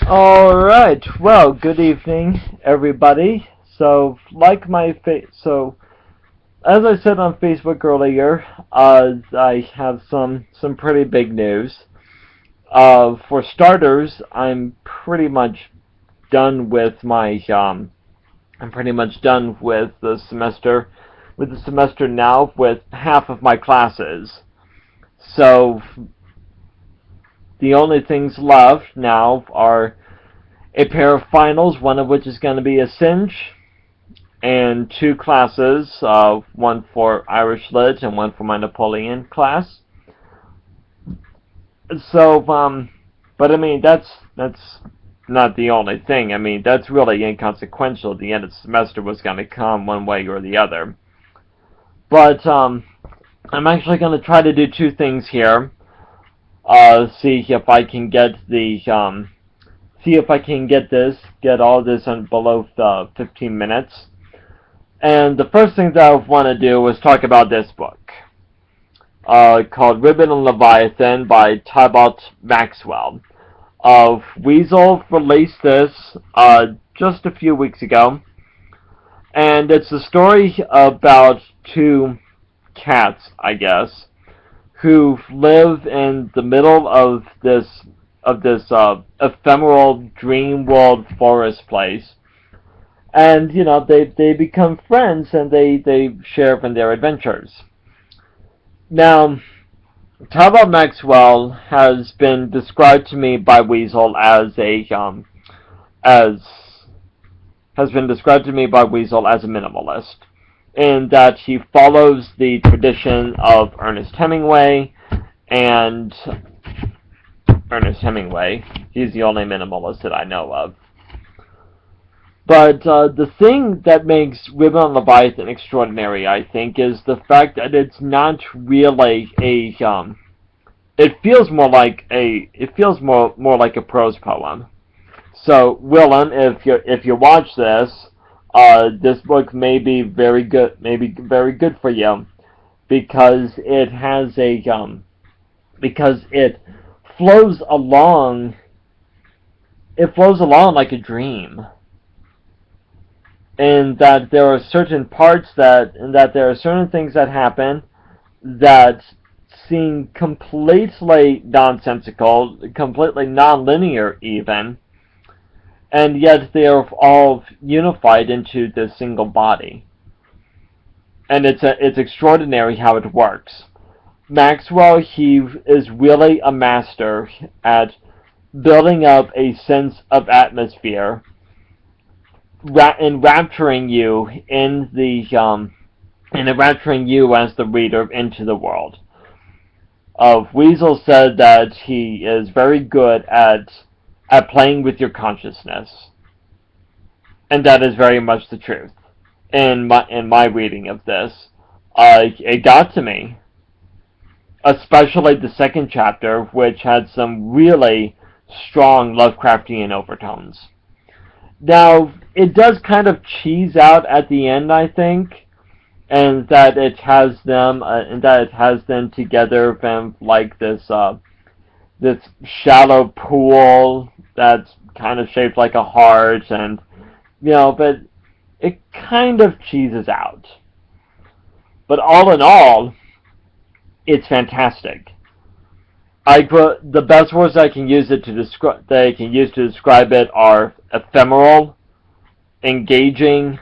Alright, well, good evening, everybody. As I said on Facebook earlier, I have some pretty big news. For starters, I'm pretty much done with the semester now with half of my classes. So, the only things left now are a pair of finals, one of which is going to be a cinch, and two classes, one for Irish Lit and one for my Napoleon class. So, but I mean, that's not the only thing. I mean, that's really inconsequential. The end of the semester was going to come one way or the other. But I'm actually going to try to do two things here. See if I can get get all this in below 15 minutes. And the first thing that I want to do is talk about this book, called Ribbon and Leviathan by Talbot Maxwell. Weasel released this just a few weeks ago, and it's a story about two cats, I guess, who live in the middle of this ephemeral dream world forest place. And they become friends and they share in their adventures. Now, Talbot Maxwell has been described to me by Weasel as has been described to me by Weasel as a minimalist, in that he follows the tradition of Ernest Hemingway, and he's the only minimalist that I know of. But the thing that makes Ribbon on Leviathan extraordinary, I think, is the fact that it's not really it feels more like a prose poem. So, Willem, if you watch this, this book may be very good for you, because it flows along like a dream. And that there are certain things that happen that seem completely nonsensical, completely non-linear even, and yet they are all unified into this single body. And it's extraordinary how it works. Maxwell, he is really a master at building up a sense of atmosphere, enrapturing you enrapturing you as the reader into the world. Weasel said that he is very good at playing with your consciousness, and that is very much the truth. In my reading of this, it got to me, especially the second chapter, which had some really strong Lovecraftian overtones. Now, it does kind of cheese out at the end, I think, and that it has them together in like this shallow pool that's kind of shaped like a heart, and but it kind of cheeses out. But all in all, it's fantastic. The best words I can use to describe it are ephemeral, engaging,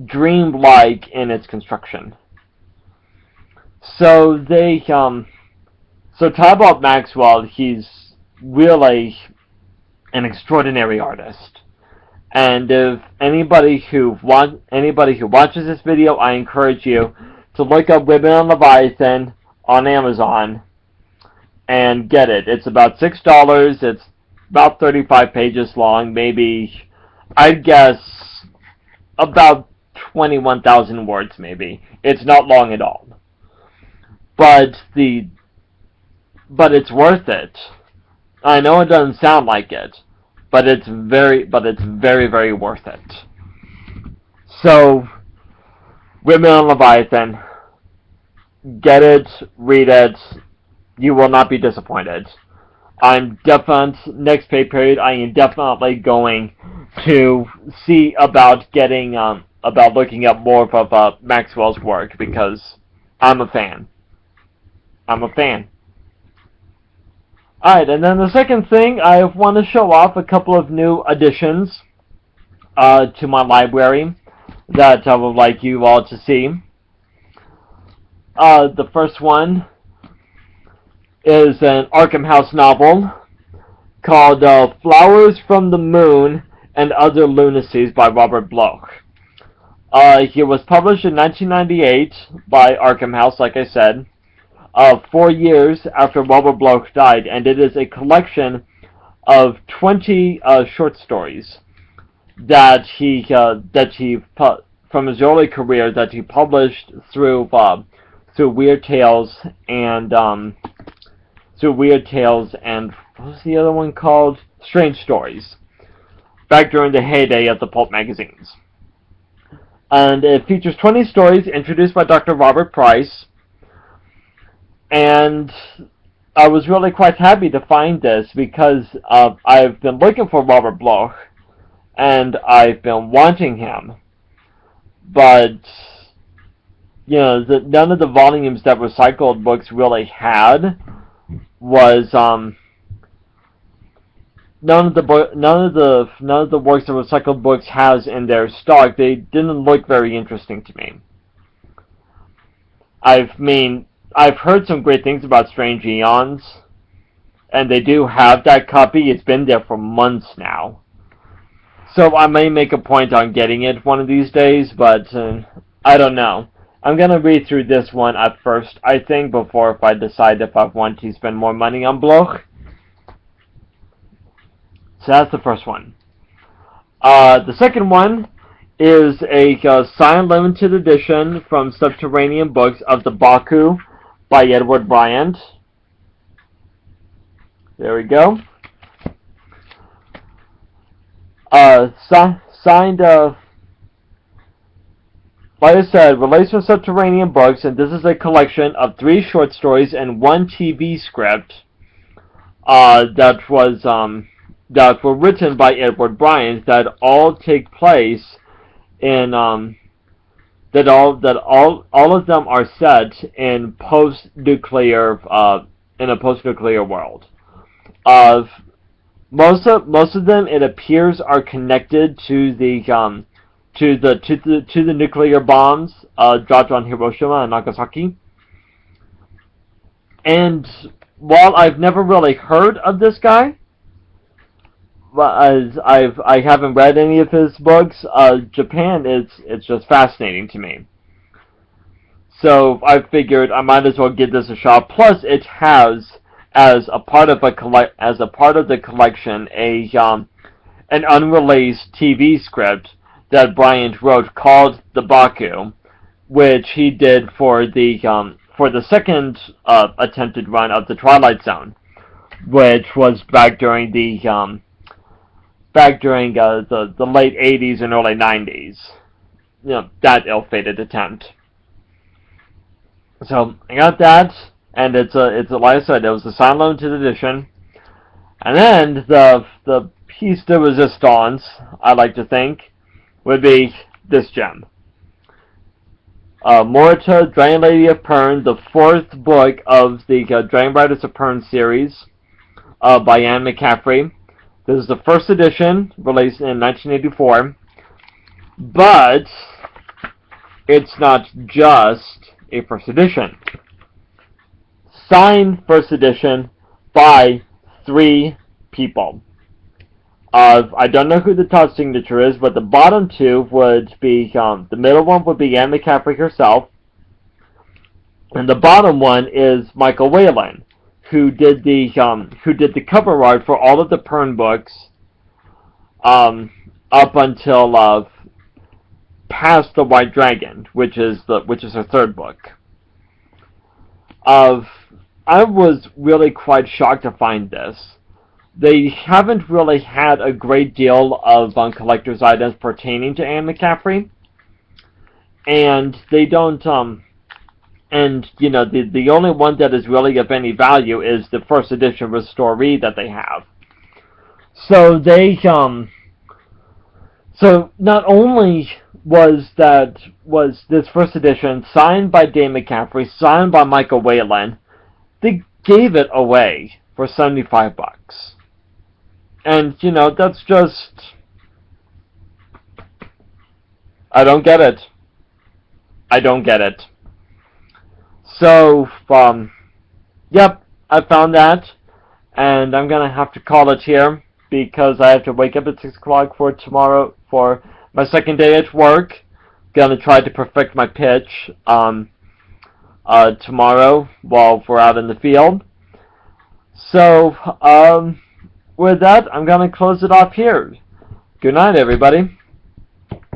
dreamlike in its construction. So Talbot Maxwell, he's really an extraordinary artist. And if anybody who watches this video, I encourage you to look up Ribbon on Leviathan on Amazon and get it. It's about $6. It's about 35 pages long, maybe, I'd guess, about 21,000 words, maybe. It's not long at all. But it's worth it. I know it doesn't sound like it, but it's very, very worth it. So, Ribbon on Leviathan, get it, read it, you will not be disappointed. next pay period, I am definitely going to see about getting, about looking up more of Maxwell's work, because I'm a fan. I'm a fan. Alright, and then the second thing, I want to show off a couple of new additions to my library that I would like you all to see. The first one is an Arkham House novel called Flowers from the Moon and Other Lunacies by Robert Bloch. It was published in 1998 by Arkham House, like I said, 4 years after Robert Bloch died, and it is a collection of 20 short stories that he from his early career that he published through Weird Tales and what was the other one called? Strange Stories, back during the heyday of the pulp magazines. And it features 20 stories introduced by Dr. Robert Price, and I was really quite happy to find this, because I've been looking for Robert Bloch, and I've been wanting him, but none of the volumes that Recycled Books really had was none of the works that Recycled Books has in their stock. They didn't look very interesting to me. I've heard some great things about Strange Eons, and they do have that copy. It's been there for months now, so I may make a point on getting it one of these days, but I don't know. I'm going to read through this one at first, I think, before if I decide if I want to spend more money on Bloch. So that's the first one. The second one is a signed limited edition from Subterranean Books of the Baku by Edward Bryant. There we go. Signed, like I said, released from Subterranean Books, and this is a collection of 3 short stories and 1 TV script that were written by Edward Bryant, that all take place in all of them are set in post-nuclear in a post-nuclear world. Most of them, it appears, are connected to the nuclear bombs dropped on Hiroshima and Nagasaki. And while I've never really heard of this guy, I haven't read any of his books. Japan, it's just fascinating to me. So I figured I might as well give this a shot. Plus, it has, as a part of the collection, an unreleased TV script that Bryant wrote called The Baku, which he did for the second attempted run of the Twilight Zone, which was back during the late 80s and early 90s. That ill-fated attempt. So I got that, and it's like I said, it was a signed limited edition. And then the piece de resistance, I like to think, would be this gem. Morita, Dragon Lady of Pern, the 4th book of the Dragon Riders of Pern series by Anne McCaffrey. This is the first edition, released in 1984, but it's not just a first edition. Signed first edition by 3 people. I don't know who the top signature is, but the bottom 2 would be, the middle one would be Anne McCaffrey herself, and the bottom one is Michael Whalen, who did the cover art for all of the Pern books, up until past the White Dragon, which is her 3rd book. I was really quite shocked to find this. They haven't really had a great deal of collector's items pertaining to Anne McCaffrey, and they don't. And And, you know, the only one that is really of any value is the first edition Restoree that they have. So so not only was this first edition signed by Dave McCaffrey, signed by Michael Whalen, they gave it away for $75. And, you know, that's just... I don't get it. I don't get it. So, yep, I found that, and I'm going to have to call it here, because I have to wake up at 6 o'clock for tomorrow, for my second day at work. Going to try to perfect my pitch tomorrow while we're out in the field. So, with that, I'm going to close it off here. Good night, everybody.